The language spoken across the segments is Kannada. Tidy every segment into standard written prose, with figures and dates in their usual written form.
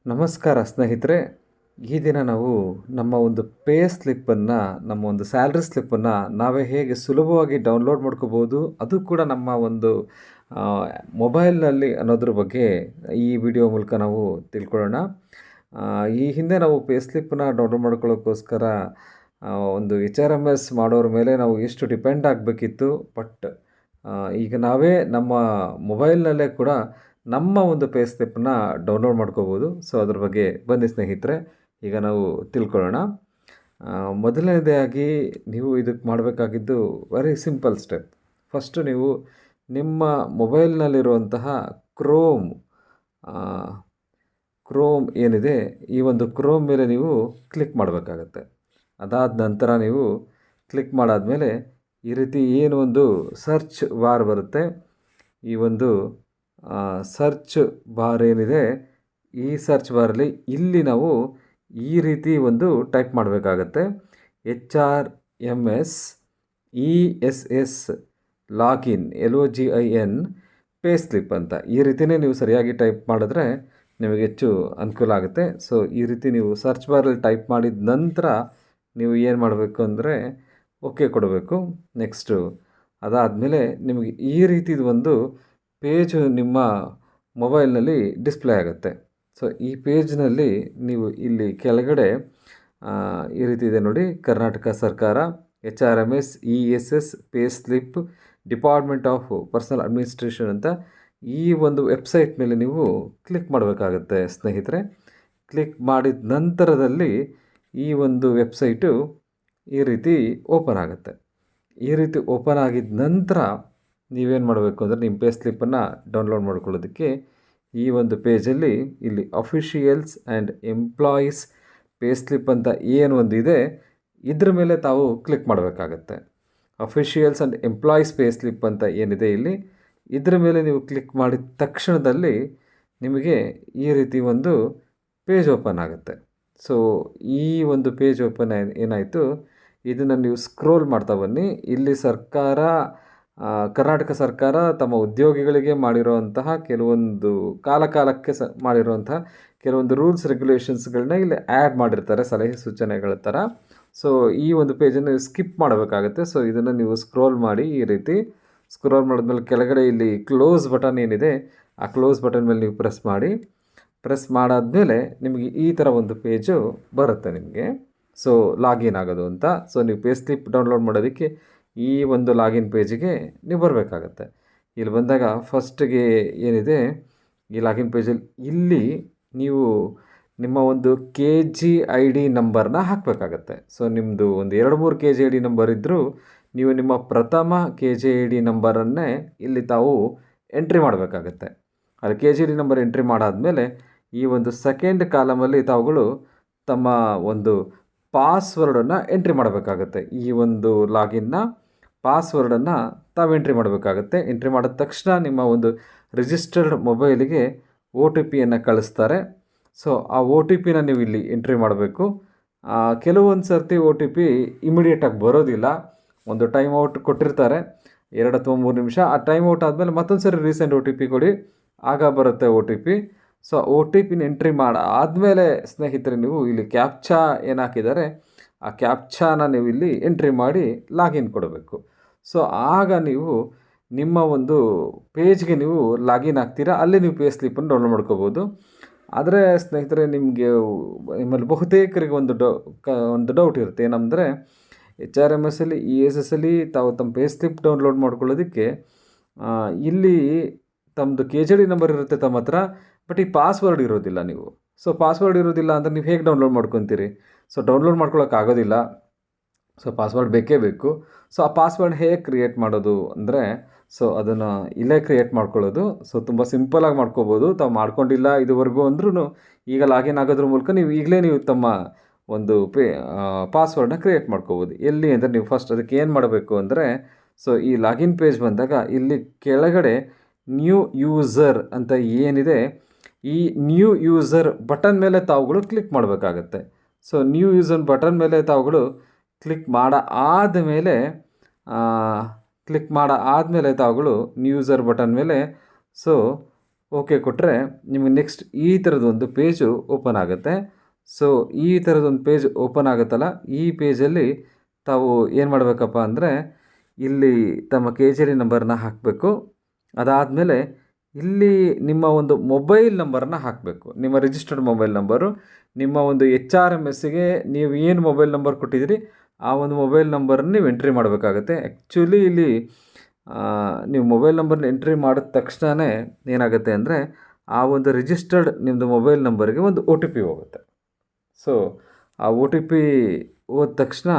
ನಮಸ್ಕಾರ ಸ್ನೇಹಿತರೆ. ಈ ದಿನ ನಾವು ನಮ್ಮ ಒಂದು ಪೇ ಸ್ಲಿಪ್ಪನ್ನು, ನಮ್ಮ ಒಂದು ಸ್ಯಾಲ್ರಿ ಸ್ಲಿಪ್ಪನ್ನು ನಾವೇ ಹೇಗೆ ಸುಲಭವಾಗಿ ಡೌನ್ಲೋಡ್ ಮಾಡ್ಕೋಬೋದು, ಅದು ಕೂಡ ನಮ್ಮ ಒಂದು ಮೊಬೈಲ್ನಲ್ಲಿ ಅನ್ನೋದ್ರ ಬಗ್ಗೆ ಈ ವಿಡಿಯೋ ಮೂಲಕ ನಾವು ತಿಳ್ಕೊಳ್ಳೋಣ. ಈ ಹಿಂದೆ ನಾವು ಪೇ ಸ್ಲಿಪ್ಪನ್ನು ಡೌನ್ಲೋಡ್ ಮಾಡ್ಕೊಳ್ಳೋಕ್ಕೋಸ್ಕರ ಒಂದು HRMS ಮಾಡೋರ ಮೇಲೆ ನಾವು ಎಷ್ಟು ಡಿಪೆಂಡ್ ಆಗಬೇಕಿತ್ತು. ಬಟ್ ಈಗ ನಾವೇ ನಮ್ಮ ಮೊಬೈಲ್ನಲ್ಲೇ ಕೂಡ ನಮ್ಮ ಒಂದು ಪೇ ಸ್ಲಿಪ್ಪನ್ನ ಡೌನ್ಲೋಡ್ ಮಾಡ್ಕೋಬೋದು. ಸೊ ಅದ್ರ ಬಗ್ಗೆ ಬನ್ನಿ ಸ್ನೇಹಿತರೆ, ಈಗ ನಾವು ತಿಳ್ಕೊಳ್ಳೋಣ. ಮೊದಲನೇದಾಗಿ ನೀವು ಇದಕ್ಕೆ ಮಾಡಬೇಕಾಗಿದ್ದು ವೆರಿ ಸಿಂಪಲ್ ಸ್ಟೆಪ್. ಫಸ್ಟು ನೀವು ನಿಮ್ಮ ಮೊಬೈಲ್ನಲ್ಲಿರುವಂತಹ ಕ್ರೋಮ್ ಏನಿದೆ, ಈ ಒಂದು ಕ್ರೋಮ್ ಮೇಲೆ ನೀವು ಕ್ಲಿಕ್ ಮಾಡಬೇಕಾಗತ್ತೆ. ಅದಾದ ನಂತರ ನೀವು ಕ್ಲಿಕ್ ಮಾಡಾದಮೇಲೆ ಈ ರೀತಿ ಏನು ಒಂದು ಸರ್ಚ್ ಬಾರ್ ಬರುತ್ತೆ. ಈ ಒಂದು ಸರ್ಚ್ ಬಾರ್ ಏನಿದೆ, ಈ ಸರ್ಚ್ ಬಾರಲ್ಲಿ ಇಲ್ಲಿ ನಾವು ಈ ರೀತಿ ಒಂದು ಟೈಪ್ ಮಾಡಬೇಕಾಗತ್ತೆ. HRMS ESS login LOGIN pay slip ಅಂತ. ಈ ರೀತಿಯೇ ನೀವು ಸರಿಯಾಗಿ ಟೈಪ್ ಮಾಡಿದ್ರೆ ನಿಮಗೆ ಹೆಚ್ಚು ಅನುಕೂಲ ಆಗುತ್ತೆ. ಸೊ ಈ ರೀತಿ ನೀವು ಸರ್ಚ್ ಬಾರಲ್ಲಿ ಟೈಪ್ ಮಾಡಿದ ನಂತರ ನೀವು ಏನು ಮಾಡಬೇಕು ಅಂದರೆ ಓಕೆ ಕೊಡಬೇಕು. ನೆಕ್ಸ್ಟು ಅದಾದಮೇಲೆ ನಿಮಗೆ ಈ ರೀತಿದು ಒಂದು ಪೇಜು ನಿಮ್ಮ ಮೊಬೈಲ್ನಲ್ಲಿ ಡಿಸ್ಪ್ಲೇ ಆಗುತ್ತೆ. ಸೊ ಈ ಪೇಜ್ನಲ್ಲಿ ನೀವು ಇಲ್ಲಿ ಕೆಳಗಡೆ ಈ ರೀತಿ ಇದೆ ನೋಡಿ, ಕರ್ನಾಟಕ ಸರ್ಕಾರ HRMS ESS pay slip department of personal administration ಅಂತ ಈ ಒಂದು ವೆಬ್ಸೈಟ್ ಮೇಲೆ ನೀವು ಕ್ಲಿಕ್ ಮಾಡಬೇಕಾಗತ್ತೆ ಸ್ನೇಹಿತರೆ. ಕ್ಲಿಕ್ ಮಾಡಿದ ನಂತರದಲ್ಲಿ ಈ ಒಂದು ವೆಬ್ಸೈಟು ಈ ರೀತಿ ಓಪನ್ ಆಗುತ್ತೆ. ಈ ರೀತಿ ಓಪನ್ ಆಗಿದ ನಂತರ ನೀವೇನು ಮಾಡಬೇಕು ಅಂದರೆ ನಿಮ್ಮ ಪೇ ಸ್ಲಿಪ್ಪನ್ನು ಡೌನ್ಲೋಡ್ ಮಾಡ್ಕೊಳ್ಳೋದಕ್ಕೆ ಈ ಒಂದು ಪೇಜಲ್ಲಿ ಇಲ್ಲಿ officials and employees pay slip ಅಂತ ಏನು ಒಂದಿದೆ, ಇದ್ರ ಮೇಲೆ ತಾವು ಕ್ಲಿಕ್ ಮಾಡಬೇಕಾಗತ್ತೆ. Officials and employees pay slip ಅಂತ ಏನಿದೆ ಇಲ್ಲಿ, ಇದ್ರ ಮೇಲೆ ನೀವು ಕ್ಲಿಕ್ ಮಾಡಿದ ತಕ್ಷಣದಲ್ಲಿ ನಿಮಗೆ ಈ ರೀತಿ ಒಂದು ಪೇಜ್ ಓಪನ್ ಆಗುತ್ತೆ. ಸೊ ಈ ಒಂದು ಪೇಜ್ ಓಪನ್ ಏನಾಯಿತು, ಇದನ್ನು ನೀವು ಸ್ಕ್ರೋಲ್ ಮಾಡ್ತಾ ಬನ್ನಿ. ಇಲ್ಲಿ ಕರ್ನಾಟಕ ಸರ್ಕಾರ ತಮ್ಮ ಉದ್ಯೋಗಿಗಳಿಗೆ ಮಾಡಿರೋವಂತಹ ಕೆಲವೊಂದು ಕಾಲಕ್ಕೆ ಮಾಡಿರುವಂತಹ ಕೆಲವೊಂದು ರೂಲ್ಸ್ ರೆಗ್ಯುಲೇಷನ್ಸ್ಗಳನ್ನ ಇಲ್ಲಿ ಆ್ಯಡ್ ಮಾಡಿರ್ತಾರೆ, ಸಲಹೆ ಸೂಚನೆಗಳ ಥರ. ಸೊ ಈ ಒಂದು ಪೇಜನ್ನು ಸ್ಕಿಪ್ ಮಾಡಬೇಕಾಗತ್ತೆ. ಸೊ ಇದನ್ನು ನೀವು ಸ್ಕ್ರೋಲ್ ಮಾಡಿ, ಈ ರೀತಿ ಸ್ಕ್ರೋಲ್ ಮಾಡಿದ್ಮೇಲೆ ಕೆಳಗಡೆ ಇಲ್ಲಿ ಕ್ಲೋಸ್ ಬಟನ್ ಏನಿದೆ, ಆ ಕ್ಲೋಸ್ ಬಟನ್ ಮೇಲೆ ನೀವು ಪ್ರೆಸ್ ಮಾಡಾದಮೇಲೆ ನಿಮಗೆ ಈ ಥರ ಒಂದು ಪೇಜು ಬರುತ್ತೆ ನಿಮಗೆ. ಸೊ ಲಾಗಿನ್ ಆಗೋದು ಅಂತ. ಸೊ ನೀವು ಪೇ ಸ್ಲಿಪ್ ಡೌನ್ಲೋಡ್ ಮಾಡೋದಕ್ಕೆ ಈ ಒಂದು ಲಾಗಿನ್ ಪೇಜಿಗೆ ನೀವು ಬರಬೇಕಾಗತ್ತೆ. ಇಲ್ಲಿ ಬಂದಾಗ ಫಸ್ಟಿಗೆ ಏನಿದೆ, ಈ ಲಾಗಿನ್ ಪೇಜಲ್ಲಿ ಇಲ್ಲಿ ನೀವು ನಿಮ್ಮ ಒಂದು KGID ನಂಬರ್ನ ಹಾಕಬೇಕಾಗತ್ತೆ. ಸೊ ನಿಮ್ಮದು ಒಂದು 2-3 KGID ನಂಬರ್ ಇದ್ದರೂ ನೀವು ನಿಮ್ಮ ಪ್ರಥಮ KGID ನಂಬರನ್ನೇ ಇಲ್ಲಿ ತಾವು ಎಂಟ್ರಿ ಮಾಡಬೇಕಾಗತ್ತೆ. ಅಲ್ಲಿ KGID ನಂಬರ್ ಎಂಟ್ರಿ ಮಾಡಾದಮೇಲೆ ಈ ಒಂದು ಸೆಕೆಂಡ್ ಕಾಲಮಲ್ಲಿ ತಾವುಗಳು ತಮ್ಮ ಒಂದು ಪಾಸ್ವರ್ಡನ್ನು ಎಂಟ್ರಿ ಮಾಡಬೇಕಾಗತ್ತೆ. ಈ ಒಂದು ಲಾಗಿನ್ನ ಪಾಸ್ವರ್ಡನ್ನು ತಾವು ಎಂಟ್ರಿ ಮಾಡಬೇಕಾಗತ್ತೆ. ಎಂಟ್ರಿ ಮಾಡಿದ ತಕ್ಷಣ ನಿಮ್ಮ ಒಂದು ರಿಜಿಸ್ಟರ್ಡ್ ಮೊಬೈಲಿಗೆ OTPಯನ್ನು ಕಳಿಸ್ತಾರೆ. ಸೊ ಆ OTPನ ನೀವು ಇಲ್ಲಿ ಎಂಟ್ರಿ ಮಾಡಬೇಕು. ಕೆಲವೊಂದು ಸರ್ತಿ OTP ಇಮಿಡಿಯೇಟಾಗಿ ಬರೋದಿಲ್ಲ, ಒಂದು ಟೈಮ್ ಔಟ್ ಕೊಟ್ಟಿರ್ತಾರೆ 2 ಅಥವಾ 3 ನಿಮಿಷ. ಆ ಟೈಮ್ ಔಟ್ ಆದಮೇಲೆ ಮತ್ತೊಂದು ಸರಿ ರೀಸೆಂಟ್ OTP ಕೊಡಿ, ಆಗ ಬರುತ್ತೆ OTP. ಸೊ OTPನ ಎಂಟ್ರಿ ಆದಮೇಲೆ ಸ್ನೇಹಿತರೆ ನೀವು ಇಲ್ಲಿ ಕ್ಯಾಪ್ಚಾ ಏನು ಹಾಕಿದ್ದಾರೆ, ಆ ಕ್ಯಾಪ್ಚಾನ ನೀವು ಇಲ್ಲಿ ಎಂಟ್ರಿ ಮಾಡಿ ಲಾಗಿನ್ ಕೊಡಬೇಕು. ಸೊ ಆಗ ನೀವು ನಿಮ್ಮ ಒಂದು ಪೇಜ್ಗೆ ನೀವು ಲಾಗಿನ್ ಆಗ್ತೀರಾ, ಅಲ್ಲಿ ನೀವು ಪೇ ಸ್ಲಿಪ್ಪನ್ನು ಡೌನ್ಲೋಡ್ ಮಾಡ್ಕೋಬೋದು. ಆದರೆ ಸ್ನೇಹಿತರೆ, ನಿಮ್ಮಲ್ಲಿ ಬಹುತೇಕರಿಗೆ ಒಂದು ಡೌಟ್ ಇರುತ್ತೆ. ಏನಂದರೆ HRMSಲ್ಲಿ ESSಲ್ಲಿ ತಾವು ತಮ್ಮ ಪೇ ಸ್ಲಿಪ್ ಡೌನ್ಲೋಡ್ ಮಾಡ್ಕೊಳ್ಳೋದಕ್ಕೆ ಇಲ್ಲಿ ತಮ್ಮದು KGID ನಂಬರ್ ಇರುತ್ತೆ ತಮ್ಮ ಹತ್ರ, ಬಟ್ ಈ ಪಾಸ್ವರ್ಡ್ ಇರೋದಿಲ್ಲ ನೀವು. ಸೊ ಪಾಸ್ವರ್ಡ್ ಇರೋದಿಲ್ಲ ಅಂದರೆ ನೀವು ಹೇಗೆ ಡೌನ್ಲೋಡ್ ಮಾಡ್ಕೊತೀರಿ? ಸೊ ಡೌನ್ಲೋಡ್ ಮಾಡ್ಕೊಳ್ಳೋಕ್ಕಾಗೋದಿಲ್ಲ. ಸೊ ಪಾಸ್ವರ್ಡ್ ಬೇಕೇ ಬೇಕು. ಸೊ ಆ ಪಾಸ್ವರ್ಡ್ ಹೇಗೆ ಕ್ರಿಯೇಟ್ ಮಾಡೋದು ಅಂದರೆ, ಸೊ ಅದನ್ನು ಇಲ್ಲೇ ಕ್ರಿಯೇಟ್ ಮಾಡ್ಕೊಳ್ಳೋದು. ಸೊ ತುಂಬ ಸಿಂಪಲಾಗಿ ಮಾಡ್ಕೋಬೋದು. ತಾವು ಮಾಡ್ಕೊಂಡಿಲ್ಲ ಇದುವರೆಗೂ ಅಂದ್ರೂ ಈಗ ಲಾಗಿನ್ ಆಗೋದ್ರ ಮೂಲಕ ನೀವು ತಮ್ಮ ಒಂದು ಪಾಸ್ವರ್ಡನ್ನ ಕ್ರಿಯೇಟ್ ಮಾಡ್ಕೋಬೋದು. ಎಲ್ಲಿ ಅಂದರೆ ನೀವು ಫಸ್ಟ್ ಅದಕ್ಕೆ ಏನು ಮಾಡಬೇಕು ಅಂದರೆ, ಸೊ ಈ ಲಾಗಿನ್ ಪೇಜ್ ಬಂದಾಗ ಇಲ್ಲಿ ಕೆಳಗಡೆ ನ್ಯೂ ಯೂಸರ್ ಅಂತ ಏನಿದೆ, ಈ ನ್ಯೂ ಯೂಸರ್ ಬಟನ್ ಮೇಲೆ ತಾವುಗಳು ಕ್ಲಿಕ್ ಮಾಡಬೇಕಾಗತ್ತೆ. ಸೊ ನ್ಯೂ ಯೂಸರ್ ಬಟನ್ ಮೇಲೆ ತಾವುಗಳು ಕ್ಲಿಕ್ ಆದಮೇಲೆ ತಾವುಗಳು ನ್ಯೂ ಯೂಸರ್ ಬಟನ್ ಮೇಲೆ ಸೊ ಓಕೆ ಕೊಟ್ಟರೆ ನಿಮಗೆ ನೆಕ್ಸ್ಟ್ ಈ ಥರದೊಂದು ಪೇಜು ಓಪನ್ ಆಗುತ್ತೆ. ಸೊ ಈ ಥರದೊಂದು ಪೇಜ್ ಓಪನ್ ಆಗುತ್ತಲ್ಲ, ಈ ಪೇಜಲ್ಲಿ ತಾವು ಏನು ಮಾಡಬೇಕಪ್ಪ ಅಂದರೆ ಇಲ್ಲಿ ತಮ್ಮ KJD ನಂಬರನ್ನ ಹಾಕಬೇಕು. ಅದಾದಮೇಲೆ ಇಲ್ಲಿ ನಿಮ್ಮ ಒಂದು ಮೊಬೈಲ್ ನಂಬರನ್ನ ಹಾಕಬೇಕು. ನಿಮ್ಮ ರಿಜಿಸ್ಟರ್ಡ್ ಮೊಬೈಲ್ ನಂಬರು, ನಿಮ್ಮ ಒಂದು HRMSಗೆ ನೀವು ಏನು ಮೊಬೈಲ್ ನಂಬರ್ ಕೊಟ್ಟಿದ್ದೀರಿ ಆ ಒಂದು ಮೊಬೈಲ್ ನಂಬರನ್ನು ನೀವು ಎಂಟ್ರಿ ಮಾಡಬೇಕಾಗತ್ತೆ. ಆ್ಯಕ್ಚುಲಿ ಇಲ್ಲಿ ನೀವು ಮೊಬೈಲ್ ನಂಬರ್ನ ಎಂಟ್ರಿ ಮಾಡಿದ ತಕ್ಷಣವೇ ಏನಾಗುತ್ತೆ ಅಂದರೆ ಆ ಒಂದು ರಿಜಿಸ್ಟರ್ಡ್ ನಿಮ್ಮದು ಮೊಬೈಲ್ ನಂಬರ್ಗೆ ಒಂದು OTP ಹೋಗುತ್ತೆ. ಸೊ ಆ OTP ಹೋದ ತಕ್ಷಣ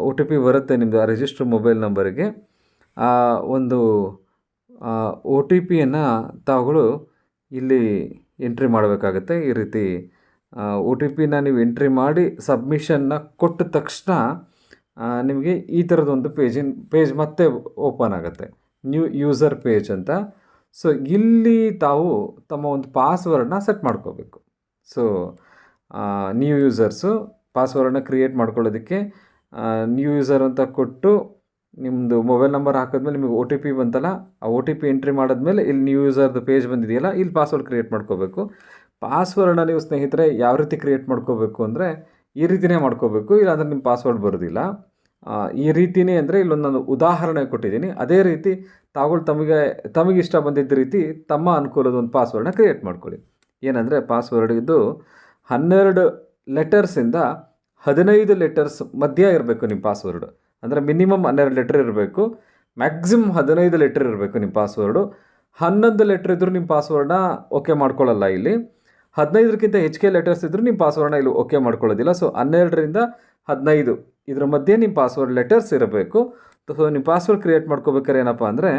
OTP ಬರುತ್ತೆ ನಿಮ್ಮದು ಆ ರಿಜಿಸ್ಟರ್ಡ್ ಮೊಬೈಲ್ ನಂಬರಿಗೆ. ಆ ಒಂದು OTPಯನ್ನು ತಾವುಗಳು ಇಲ್ಲಿ ಎಂಟ್ರಿ ಮಾಡಬೇಕಾಗತ್ತೆ. ಈ ರೀತಿ OTPನ ನೀವು ಎಂಟ್ರಿ ಮಾಡಿ ಸಬ್ಮಿಷನ್ನ ಕೊಟ್ಟ ತಕ್ಷಣ ನಿಮಗೆ ಈ ಥರದೊಂದು ಪೇಜ್ ಮತ್ತೆ ಓಪನ್ ಆಗುತ್ತೆ, ನ್ಯೂ ಯೂಸರ್ ಪೇಜ್ ಅಂತ. ಸೊ ಇಲ್ಲಿ ತಾವು ತಮ್ಮ ಒಂದು ಪಾಸ್ವರ್ಡನ್ನ ಸೆಟ್ ಮಾಡ್ಕೋಬೇಕು. ಸೊ ನ್ಯೂ ಯೂಸರ್ಸು ಪಾಸ್ವರ್ಡನ್ನ ಕ್ರಿಯೇಟ್ ಮಾಡ್ಕೊಳ್ಳೋದಕ್ಕೆ ನ್ಯೂ ಯೂಸರ್ ಅಂತ ಕೊಟ್ಟು ನಿಮ್ಮದು ಮೊಬೈಲ್ ನಂಬರ್ ಹಾಕಿದ್ಮೇಲೆ ನಿಮಗೆ OTP ಬಂತಲ್ಲ, ಆ OTP ಎಂಟ್ರಿ ಮಾಡಿದ್ಮೇಲೆ ಇಲ್ಲಿ ನ್ಯೂ ಯೂಸರ್ದು ಪೇಜ್ ಬಂದಿದೆಯಲ್ಲ, ಇಲ್ಲಿ ಪಾಸ್ವರ್ಡ್ ಕ್ರಿಯೇಟ್ ಮಾಡ್ಕೋಬೇಕು. ಪಾಸ್ವರ್ಡನ್ನ ನೀವು ಸ್ನೇಹಿತರೆ ಯಾವ ರೀತಿ ಕ್ರಿಯೇಟ್ ಮಾಡ್ಕೋಬೇಕು ಅಂದರೆ ಈ ರೀತಿಯೇ ಮಾಡ್ಕೋಬೇಕು, ಇಲ್ಲಾಂದರೆ ನಿಮ್ಮ ಪಾಸ್ವರ್ಡ್ ಬರೋದಿಲ್ಲ. ಈ ರೀತಿಯೇ ಅಂದರೆ ಇಲ್ಲೊಂದು ನಾನು ಉದಾಹರಣೆ ಕೊಟ್ಟಿದ್ದೀನಿ. ಅದೇ ರೀತಿ ತಾವುಗಳು ತಮಗೆ ಇಷ್ಟ ಬಂದಿದ್ದ ರೀತಿ ತಮ್ಮ ಅನುಕೂಲದ ಒಂದು ಪಾಸ್ವರ್ಡನ್ನ ಕ್ರಿಯೇಟ್ ಮಾಡ್ಕೊಳ್ಳಿ. ಏನಂದರೆ ಪಾಸ್ವರ್ಡ್ ಇದು 12 ಲೆಟರ್ಸಿಂದ 15 ಲೆಟರ್ಸ್ ಮಧ್ಯ ಇರಬೇಕು ನಿಮ್ಮ ಪಾಸ್ವರ್ಡು. ಅಂದರೆ ಮಿನಿಮಮ್ 12 ಲೆಟರ್ ಇರಬೇಕು, ಮ್ಯಾಕ್ಸಿಮಮ್ 15 ಲೆಟರ್ ಇರಬೇಕು ನಿಮ್ಮ ಪಾಸ್ವರ್ಡು. 11 ಲೆಟರ್ ಇದ್ದರೂ ನಿಮ್ಮ ಪಾಸ್ವರ್ಡನ್ನ ಓಕೆ ಮಾಡ್ಕೊಳ್ಳಲ್ಲ ಇಲ್ಲಿ. 15ಕ್ಕಿಂತ ಹೆಚ್ಚಿಗೆ ಲೆಟರ್ಸ್ ಇದ್ದರೂ ನಿಮ್ಮ ಪಾಸ್ವರ್ಡನ್ನ ಇಲ್ಲಿ ಓಕೆ ಮಾಡ್ಕೊಳ್ಳೋದಿಲ್ಲ. ಸೊ 12ರಿಂದ 15 ಇದರ ಮಧ್ಯೆ ನಿಮ್ಮ ಪಾಸ್ವರ್ಡ್ ಲೆಟರ್ಸ್ ಇರಬೇಕು. ಸೊ ನಿಮ್ಮ ಪಾಸ್ವರ್ಡ್ ಕ್ರಿಯೇಟ್ ಮಾಡ್ಕೋಬೇಕಾದ್ರೆ ಏನಪ್ಪ ಅಂದರೆ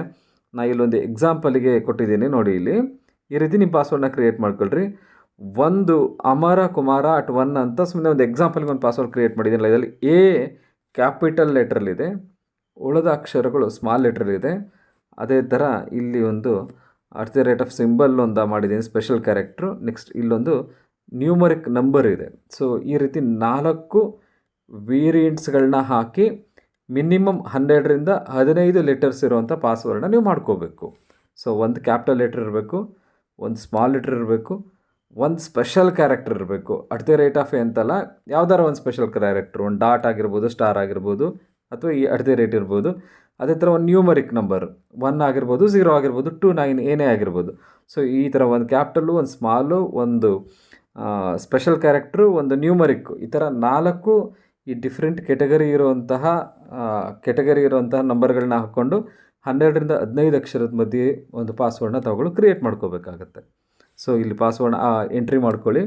ನಾನು ಇಲ್ಲೊಂದು ಎಕ್ಸಾಂಪಲಿಗೆ ಕೊಟ್ಟಿದ್ದೀನಿ ನೋಡಿ. ಇಲ್ಲಿ ಈ ರೀತಿ ನಿಮ್ಮ ಪಾಸ್ವರ್ಡನ್ನ ಕ್ರಿಯೇಟ್ ಮಾಡ್ಕೊಳ್ರಿ. ಒಂದು ಅಮರ ಕುಮಾರ @1 ಅಂತ ಸುಮ್ಮನೆ ಒಂದು ಎಕ್ಸಾಂಪಲ್ಗೆ ಒಂದು ಪಾಸ್ವರ್ಡ್ ಕ್ರಿಯೇಟ್ ಮಾಡಿದ್ದೀನಲ್ಲ, ಇದರಲ್ಲಿ A ಕ್ಯಾಪಿಟಲ್ ಲೆಟ್ರಲ್ಲಿದೆ, ಉಳಿದ ಅಕ್ಷರಗಳು ಸ್ಮಾಲ್ ಲೆಟ್ರಲ್ಲಿದೆ. ಅದೇ ಥರ ಇಲ್ಲಿ ಒಂದು @ ಒಂದು ಮಾಡಿದ್ದೀನಿ, ಸ್ಪೆಷಲ್ ಕ್ಯಾರೆಕ್ಟ್ರು. ನೆಕ್ಸ್ಟ್ ಇಲ್ಲೊಂದು ನ್ಯೂಮರಿಕ್ ನಂಬರ್ ಇದೆ. ಸೊ ಈ ರೀತಿ 4 ವೇರಿಯಂಟ್ಸ್ಗಳನ್ನ ಹಾಕಿ ಮಿನಿಮಮ್ 12ರಿಂದ 15 ಲೆಟರ್ಸ್ ಇರುವಂಥ ಪಾಸ್ವರ್ಡನ್ನ ನೀವು ಮಾಡ್ಕೋಬೇಕು. ಸೊ ಒಂದು ಕ್ಯಾಪಿಟಲ್ ಲೆಟ್ರ್ ಇರಬೇಕು, ಒಂದು ಸ್ಮಾಲ್ ಲೆಟ್ರ್ ಇರಬೇಕು, ಒಂದು ಸ್ಪೆಷಲ್ ಕ್ಯಾರೆಕ್ಟರ್ ಇರಬೇಕು. @ ಅಂತಲ್ಲ, ಯಾವ್ದಾರ ಒಂದು ಸ್ಪೆಷಲ್ ಕ್ಯಾರೆಕ್ಟ್ರು, ಒಂದು ಡಾಟ್ ಆಗಿರ್ಬೋದು, ಸ್ಟಾರ್ ಆಗಿರ್ಬೋದು, ಅಥವಾ ಈ @ ಇರ್ಬೋದು. ಅದೇ ಥರ ಒಂದು ನ್ಯೂಮರಿಕ್ ನಂಬರ್ 1 ಆಗಿರ್ಬೋದು, 0 ಆಗಿರ್ಬೋದು, 2, 9 ಏನೇ ಆಗಿರ್ಬೋದು. ಸೊ ಈ ಥರ ಒಂದು ಕ್ಯಾಪಿಟಲ್ಲು, ಒಂದು ಸ್ಮಾಲು, ಒಂದು ಸ್ಪೆಷಲ್ ಕ್ಯಾರೆಕ್ಟ್ರು, ಒಂದು ನ್ಯೂಮರಿಕ್ಕು, ಈ ಥರ 4 ಈ ಡಿಫ್ರೆಂಟ್ ಕೆಟಗರಿ ಇರುವಂತಹ ನಂಬರ್ಗಳನ್ನ ಹಾಕ್ಕೊಂಡು 12ರಿಂದ 15 ಅಕ್ಷರದ ಮಧ್ಯೆ ಒಂದು ಪಾಸ್ವರ್ಡನ್ನ ತಾವುಗಳು ಕ್ರಿಯೇಟ್ ಮಾಡ್ಕೋಬೇಕಾಗತ್ತೆ. ಸೊ ಇಲ್ಲಿ ಪಾಸ್ವರ್ಡ್ ಎಂಟ್ರಿ ಮಾಡ್ಕೊಳ್ಳಿ.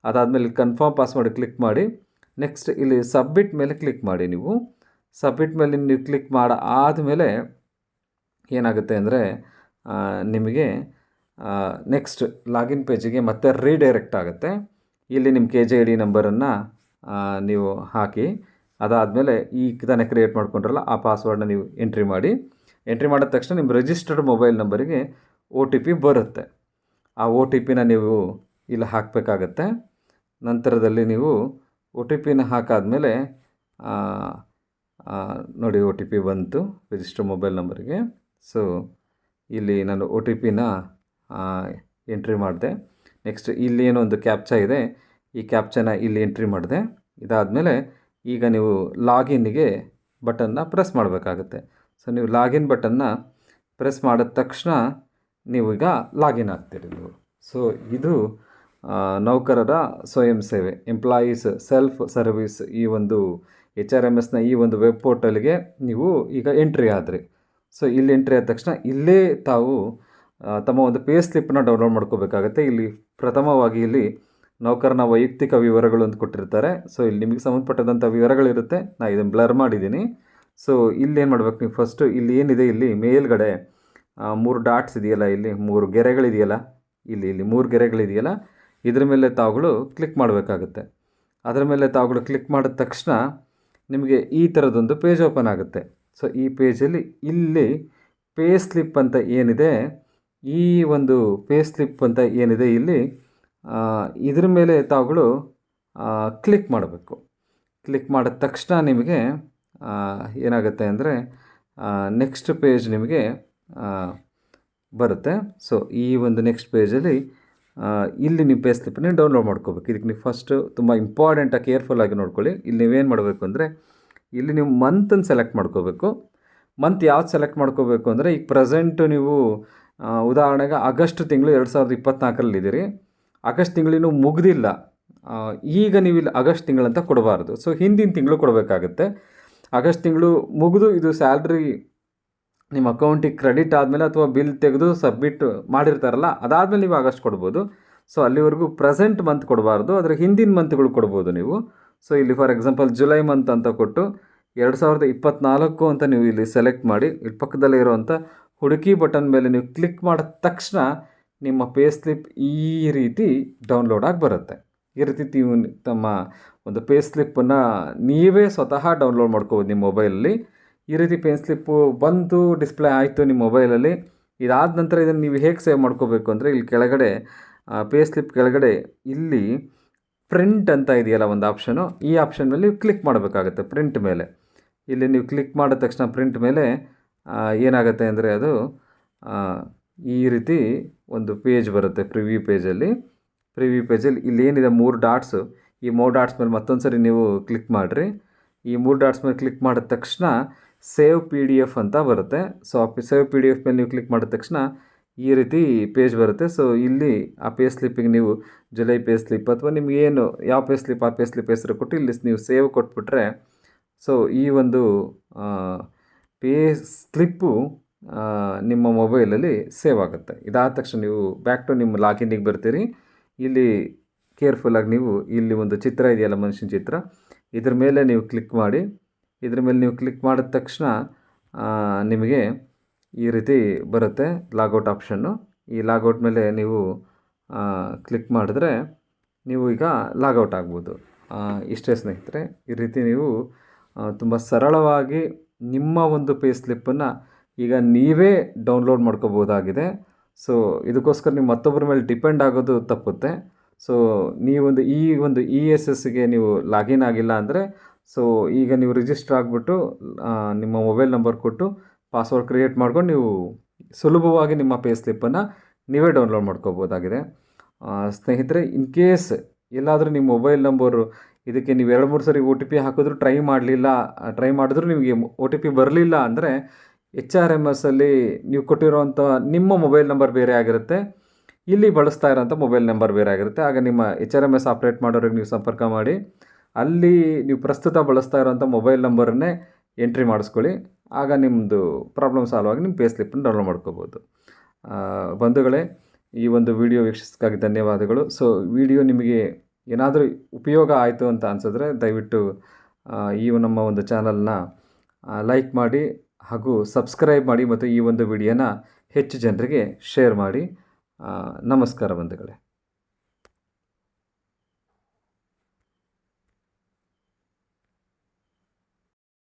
ಅದಾದಮೇಲೆ ಕನ್ಫರ್ಮ್ ಪಾಸ್ವರ್ಡ್ ಕ್ಲಿಕ್ ಮಾಡಿ. ನೆಕ್ಸ್ಟ್ ಇಲ್ಲಿ ಸಬ್ಮಿಟ್ ಮೇಲೆ ಕ್ಲಿಕ್ ಮಾಡಿ. ನೀವು ಸಬ್ಮಿಟ್ ಮೇಲೆ ನೀವು ಕ್ಲಿಕ್ ಆದಮೇಲೆ ಏನಾಗುತ್ತೆ ಅಂದರೆ ನಿಮಗೆ ನೆಕ್ಸ್ಟ್ ಲಾಗಿನ್ ಪೇಜಿಗೆ ಮತ್ತೆ ರೀಡೈರೆಕ್ಟ್ ಆಗುತ್ತೆ. ಇಲ್ಲಿ ನಿಮ್ಮ KJD ನಂಬರನ್ನು ನೀವು ಹಾಕಿ, ಅದಾದಮೇಲೆ ಈ ತಾನೇ ಕ್ರಿಯೇಟ್ ಮಾಡ್ಕೊಂಡ್ರಲ್ಲ ಆ ಪಾಸ್ವರ್ಡನ್ನ ನೀವು ಎಂಟ್ರಿ ಮಾಡಿ. ಎಂಟ್ರಿ ಮಾಡಿದ ತಕ್ಷಣ ನಿಮ್ಮ ರಿಜಿಸ್ಟರ್ಡ್ ಮೊಬೈಲ್ ನಂಬರಿಗೆ OTP ಬರುತ್ತೆ. ಆ OTPನ ನೀವು ಇಲ್ಲಿ ಹಾಕಬೇಕಾಗತ್ತೆ. ನಂತರದಲ್ಲಿ ನೀವು OTPನ ಹಾಕಾದಮೇಲೆ ನೋಡಿ OTP ಬಂತು ರಿಜಿಸ್ಟರ್ ಮೊಬೈಲ್ ನಂಬರಿಗೆ. ಸೊ ಇಲ್ಲಿ ನಾನು OTPನ ಎಂಟ್ರಿ ಮಾಡಿದೆ. ನೆಕ್ಸ್ಟ್ ಇಲ್ಲಿ ಏನೋ ಒಂದು ಕ್ಯಾಪ್ಚಾ ಇದೆ, ಈ ಕ್ಯಾಪ್ಚಾನ ಇಲ್ಲಿ ಎಂಟ್ರಿ ಮಾಡಿದೆ. ಇದಾದಮೇಲೆ ಈಗ ನೀವು ಲಾಗಿನ್ನಿಗೆ ಬಟನ್ನ ಪ್ರೆಸ್ ಮಾಡಬೇಕಾಗತ್ತೆ. ಸೊ ನೀವು ಲಾಗಿನ್ ಬಟನ್ನ ಪ್ರೆಸ್ ಮಾಡಿದ ತಕ್ಷಣ ನೀವು ಈಗ ಲಾಗಿನ್ ಆಗ್ತೀರಿ ನೀವು. ಸೊ ಇದು ನೌಕರರ ಸ್ವಯಂ ಸೇವೆ, ಎಂಪ್ಲಾಯೀಸ್ ಸೆಲ್ಫ್ ಸರ್ವಿಸ್, ಈ ಒಂದು HRMSನ ಈ ಒಂದು ವೆಬ್ ಪೋರ್ಟಲ್ಗೆ ನೀವು ಈಗ ಎಂಟ್ರಿ ಆದ್ರಿ. ಸೊ ಇಲ್ಲಿ ಎಂಟ್ರಿ ಆದ ತಕ್ಷಣ ಇಲ್ಲೇ ತಾವು ತಮ್ಮ ಒಂದು ಪೇ ಸ್ಲಿಪ್ಪನ್ನ ಡೌನ್ಲೋಡ್ ಮಾಡ್ಕೋಬೇಕಾಗತ್ತೆ. ಇಲ್ಲಿ ಪ್ರಥಮವಾಗಿ ಇಲ್ಲಿ ನೌಕರನ ವೈಯಕ್ತಿಕ ವಿವರಗಳು ಅಂತ ಕೊಟ್ಟಿರ್ತಾರೆ. ಸೊ ಇಲ್ಲಿ ನಿಮಗೆ ಸಂಬಂಧಪಟ್ಟಂಥ ವಿವರಗಳಿರುತ್ತೆ. ನಾನು ಇದನ್ನು ಬ್ಲರ್ ಮಾಡಿದ್ದೀನಿ. ಸೊ ಇಲ್ಲಿ ಏನು ಮಾಡ್ಬೇಕು ನೀವು ಫಸ್ಟು, ಇಲ್ಲಿ ಏನಿದೆ ಇಲ್ಲಿ ಮೇಲ್ಗಡೆ 3 ಡಾಟ್ಸ್ ಇದೆಯಲ್ಲ, ಇಲ್ಲಿ 3 ಗೆರೆಗಳಿದೆಯಲ್ಲ, ಇಲ್ಲಿ 3 ಗೆರೆಗಳಿದೆಯಲ್ಲ, ಇದ್ರ ಮೇಲೆ ತಾವುಗಳು ಕ್ಲಿಕ್ ಮಾಡಬೇಕಾಗುತ್ತೆ. ಅದರ ಮೇಲೆ ತಾವುಗಳು ಕ್ಲಿಕ್ ಮಾಡಿದ ತಕ್ಷಣ ನಿಮಗೆ ಈ ಥರದೊಂದು ಪೇಜ್ ಓಪನ್ ಆಗುತ್ತೆ. ಸೊ ಈ ಪೇಜಲ್ಲಿ ಇಲ್ಲಿ ಪೇ ಸ್ಲಿಪ್ ಅಂತ ಏನಿದೆ, ಈ ಒಂದು ಪೇ ಸ್ಲಿಪ್ ಅಂತ ಏನಿದೆ ಇಲ್ಲಿ ಇದ್ರ ಮೇಲೆ ತಾವುಗಳು ಕ್ಲಿಕ್ ಮಾಡಬೇಕು. ಕ್ಲಿಕ್ ಮಾಡಿದ ತಕ್ಷಣ ನಿಮಗೆ ಏನಾಗುತ್ತೆ ಅಂದರೆ ನೆಕ್ಸ್ಟ್ ಪೇಜ್ ನಿಮಗೆ ಬರುತ್ತೆ. ಸೊ ಈ ಒಂದು ನೆಕ್ಸ್ಟ್ ಪೇಜಲ್ಲಿ ಇಲ್ಲಿ ನೀವು ಪೇ ಸ್ಲಿಪ್ಪನ್ನ ಡೌನ್ಲೋಡ್ ಮಾಡ್ಕೋಬೇಕು. ಇದಕ್ಕೆ ನೀವು ಫಸ್ಟು ತುಂಬ ಇಂಪಾರ್ಟೆಂಟಾಗಿ ಕೇರ್ಫುಲ್ಲಾಗಿ ನೋಡ್ಕೊಳ್ಳಿ. ಇಲ್ಲಿ ನೀವೇನು ಮಾಡಬೇಕು ಅಂದರೆ ಇಲ್ಲಿ ನೀವು ಮಂತನ್ನು ಸೆಲೆಕ್ಟ್ ಮಾಡ್ಕೋಬೇಕು. ಮಂತ್ ಯಾವ್ದು ಸೆಲೆಕ್ಟ್ ಮಾಡ್ಕೋಬೇಕು ಅಂದರೆ ಈಗ ಪ್ರೆಸೆಂಟು ನೀವು ಉದಾಹರಣೆಗೆ ಆಗಸ್ಟ್ ತಿಂಗಳು 2024 ಇದ್ದೀರಿ. ಆಗಸ್ಟ್ ತಿಂಗಳಿನೂ ಮುಗ್ದಿಲ್ಲ. ಈಗ ನೀವು ಇಲ್ಲಿ ಆಗಸ್ಟ್ ತಿಂಗಳಂತ ಕೊಡಬಾರ್ದು. ಸೊ ಹಿಂದಿನ ತಿಂಗಳು ಕೊಡಬೇಕಾಗತ್ತೆ. ಆಗಸ್ಟ್ ತಿಂಗಳು ಮುಗಿದು ಇದು ಸ್ಯಾಲ್ರಿ ನಿಮ್ಮ ಅಕೌಂಟಿಗೆ ಕ್ರೆಡಿಟ್ ಆದಮೇಲೆ ಅಥವಾ ಬಿಲ್ ತೆಗೆದು ಸಬ್ಮಿಟ್ ಮಾಡಿರ್ತಾರಲ್ಲ ಅದಾದಮೇಲೆ ನೀವು ಆಗಸ್ಟ್ ಕೊಡ್ಬೋದು. ಸೊ ಅಲ್ಲಿವರೆಗೂ ಪ್ರೆಸೆಂಟ್ ಮಂತ್ ಕೊಡಬಾರ್ದು, ಅದರ ಹಿಂದಿನ ಮಂತ್ಗಳು ಕೊಡ್ಬೋದು ನೀವು. ಸೊ ಇಲ್ಲಿ ಫಾರ್ ಎಕ್ಸಾಂಪಲ್ ಜುಲೈ ಮಂತ್ ಅಂತ ಕೊಟ್ಟು 2024 ಅಂತ ನೀವು ಇಲ್ಲಿ ಸೆಲೆಕ್ಟ್ ಮಾಡಿ ಇಲ್ಲಿ ಪಕ್ಕದಲ್ಲೇ ಇರುವಂಥ ಹುಡುಕಿ ಬಟನ್ ಮೇಲೆ ನೀವು ಕ್ಲಿಕ್ ಮಾಡಿದ ತಕ್ಷಣ ನಿಮ್ಮ ಪೇ ಸ್ಲಿಪ್ ಈ ರೀತಿ ಡೌನ್ಲೋಡ್ ಆಗಿ ಬರುತ್ತೆ. ಈ ರೀತಿ ನೀವು ತಮ್ಮ ಒಂದು ಪೇ ಸ್ಲಿಪ್ಪನ್ನು ನೀವೇ ಸ್ವತಃ ಡೌನ್ಲೋಡ್ ಮಾಡ್ಕೋಬೋದು ನಿಮ್ಮ ಮೊಬೈಲಲ್ಲಿ. ಈ ರೀತಿ ಪೇ ಸ್ಲಿಪ್ಪು ಬಂತು, ಡಿಸ್ಪ್ಲೇ ಆಯಿತು ನಿಮ್ಮ ಮೊಬೈಲಲ್ಲಿ. ಇದಾದ ನಂತರ ಇದನ್ನು ನೀವು ಹೇಗೆ ಸೇವ್ ಮಾಡ್ಕೋಬೇಕು ಅಂದರೆ ಇಲ್ಲಿ ಕೆಳಗಡೆ ಪೇ ಸ್ಲಿಪ್ ಕೆಳಗಡೆ ಇಲ್ಲಿ ಪ್ರಿಂಟ್ ಅಂತ ಇದೆಯಲ್ಲ ಒಂದು ಆಪ್ಷನು, ಈ ಆಪ್ಷನ್ ಮೇಲೆ ನೀವು ಕ್ಲಿಕ್ ಮಾಡಬೇಕಾಗುತ್ತೆ. ಪ್ರಿಂಟ್ ಮೇಲೆ ಇಲ್ಲಿ ನೀವು ಕ್ಲಿಕ್ ಮಾಡಿದ ತಕ್ಷಣ ಪ್ರಿಂಟ್ ಮೇಲೆ ಏನಾಗುತ್ತೆ ಅಂದರೆ ಅದು ಈ ರೀತಿ ಒಂದು ಪೇಜ್ ಬರುತ್ತೆ ಪ್ರಿವ್ಯೂ ಪೇಜಲ್ಲಿ. ಪ್ರಿವ್ಯೂ ಪೇಜಲ್ಲಿ ಇಲ್ಲಿ ಏನಿದೆ 3 ಡಾಟ್ಸು, ಈ 3 ಡಾಟ್ಸ್ ಮೇಲೆ ಮತ್ತೊಂದು ಸರಿ ನೀವು ಕ್ಲಿಕ್ ಮಾಡಿರಿ. ಈ 3 ಡಾಟ್ಸ್ ಮೇಲೆ ಕ್ಲಿಕ್ ಮಾಡಿದ ತಕ್ಷಣ ಸೇವ್ PDF ಅಂತ ಬರುತ್ತೆ. ಸೊ ಆ ಸೇವ್ PDF ಮೇಲೆ ನೀವು ಕ್ಲಿಕ್ ಮಾಡಿದ ತಕ್ಷಣ ಈ ರೀತಿ ಪೇಜ್ ಬರುತ್ತೆ. ಸೊ ಇಲ್ಲಿ ಆ ಪೇ ಸ್ಲಿಪ್ಪಿಗೆ ನೀವು ಜುಲೈ ಪೇ ಸ್ಲಿಪ್ ಅಥವಾ ನಿಮಗೇನು ಯಾವ ಪೇ ಸ್ಲಿಪ್ ಆ ಪೇ ಸ್ಲಿಪ್ ಹೆಸರು ಕೊಟ್ಟು ಇಲ್ಲಿ ನೀವು ಸೇವ್ ಕೊಟ್ಬಿಟ್ರೆ ಸೊ ಈ ಒಂದು ಪೇ ಸ್ಲಿಪ್ಪು ನಿಮ್ಮ ಮೊಬೈಲಲ್ಲಿ ಸೇವ್ ಆಗುತ್ತೆ. ಇದಾದ ತಕ್ಷಣ ನೀವು ಬ್ಯಾಕ್ ಟು ನಿಮ್ಮ ಲಾಗಿನ್ನಿಗೆ ಬರ್ತೀರಿ. ಇಲ್ಲಿ ಕೇರ್ಫುಲ್ಲಾಗಿ ನೀವು ಇಲ್ಲಿ ಒಂದು ಚಿತ್ರ ಇದೆಯಲ್ಲ ಮನುಷ್ಯನ ಚಿತ್ರ, ಇದ್ರ ಮೇಲೆ ನೀವು ಕ್ಲಿಕ್ ಮಾಡಿ. ಇದ್ರ ಮೇಲೆ ನೀವು ಕ್ಲಿಕ್ ಮಾಡಿದ ತಕ್ಷಣ ನಿಮಗೆ ಈ ರೀತಿ ಬರುತ್ತೆ ಲಾಗೌಟ್ ಆಪ್ಷನ್ನು. ಈ ಲಾಗೌಟ್ ಮೇಲೆ ನೀವು ಕ್ಲಿಕ್ ಮಾಡಿದ್ರೆ ನೀವು ಈಗ ಲಾಗೌಟ್ ಆಗ್ಬೋದು. ಇಷ್ಟೇ ಸ್ನೇಹಿತರೆ, ಈ ರೀತಿ ನೀವು ತುಂಬ ಸರಳವಾಗಿ ನಿಮ್ಮ ಒಂದು ಪೇ ಸ್ಲಿಪ್ಪನ್ನು ಈಗ ನೀವೇ ಡೌನ್ಲೋಡ್ ಮಾಡ್ಕೋಬೋದಾಗಿದೆ. ಸೊ ಇದಕ್ಕೋಸ್ಕರ ನೀವು ಮತ್ತೊಬ್ಬರ ಮೇಲೆ ಡಿಪೆಂಡ್ ಆಗೋದು ತಪ್ಪುತ್ತೆ. ಸೊ ನೀವೊಂದು ಈ ಒಂದು ESSಗೆ ನೀವು ಲಾಗಿನ್ ಆಗಿಲ್ಲ ಅಂದರೆ ಸೊ ಈಗ ನೀವು ರಿಜಿಸ್ಟರ್ ಆಗಿಬಿಟ್ಟು ನಿಮ್ಮ ಮೊಬೈಲ್ ನಂಬರ್ ಕೊಟ್ಟು ಪಾಸ್ವರ್ಡ್ ಕ್ರಿಯೇಟ್ ಮಾಡ್ಕೊಂಡು ನೀವು ಸುಲಭವಾಗಿ ನಿಮ್ಮ ಪೇ ಸ್ಲಿಪ್ಪನ್ನು ನೀವೇ ಡೌನ್ಲೋಡ್ ಮಾಡ್ಕೋಬೋದಾಗಿದೆ. ಸ್ನೇಹಿತರೆ, ಇನ್ ಕೇಸ್ ಎಲ್ಲಾದರೂ ನಿಮ್ಮ ಮೊಬೈಲ್ ನಂಬರು ಇದಕ್ಕೆ ನೀವು 2-3 ಸರಿ OTP ಹಾಕಿದ್ರು ಟ್ರೈ ಮಾಡಿದ್ರು ನಿಮಗೆ OTP ಬರಲಿಲ್ಲ ಅಂದರೆ HRMSಲ್ಲಿ ನೀವು ಕೊಟ್ಟಿರೋವಂಥ ನಿಮ್ಮ ಮೊಬೈಲ್ ನಂಬರ್ ಬೇರೆ ಆಗಿರುತ್ತೆ, ಇಲ್ಲಿ ಬಳಸ್ತಾ ಇರೋಂಥ ಮೊಬೈಲ್ ನಂಬರ್ ಬೇರೆ ಆಗಿರುತ್ತೆ. ಆಗ ನಿಮ್ಮ HRMS ಆಪ್ರೇಟ್ ಮಾಡೋರಿಗೆ ನೀವು ಸಂಪರ್ಕ ಮಾಡಿ ಅಲ್ಲಿ ನೀವು ಪ್ರಸ್ತುತ ಬಳಸ್ತಾ ಇರೋಂಥ ಮೊಬೈಲ್ ನಂಬರನ್ನೇ ಎಂಟ್ರಿ ಮಾಡಿಸ್ಕೊಳ್ಳಿ. ಆಗ ನಿಮ್ಮದು ಪ್ರಾಬ್ಲಮ್ ಸಾಲ್ವ್ ಆಗಿ ನಿಮ್ಮ ಪೇ ಸ್ಲಿಪ್ಪನ್ನು ಡೌನ್ಲೋಡ್ ಮಾಡ್ಕೋಬೋದು. ಬಂಧುಗಳೇ, ಈ ಒಂದು ವಿಡಿಯೋ ವೀಕ್ಷಿಸೋಕ್ಕಾಗಿ ಧನ್ಯವಾದಗಳು. ಸೊ ವಿಡಿಯೋ ನಿಮಗೆ ಏನಾದರೂ ಉಪಯೋಗ ಆಯಿತು ಅಂತ ಅನಿಸಿದ್ರೆ ದಯವಿಟ್ಟು ಈ ನಮ್ಮ ಒಂದು ಚಾನಲ್ನ ಲೈಕ್ ಮಾಡಿ ಹಾಗೂ ಸಬ್ಸ್ಕ್ರೈಬ್ ಮಾಡಿ ಮತ್ತು ಈ ಒಂದು ವಿಡಿಯೋನ ಹೆಚ್ಚು ಜನರಿಗೆ ಶೇರ್ ಮಾಡಿ. ನಮಸ್ಕಾರ ಬಂಧುಗಳೇ.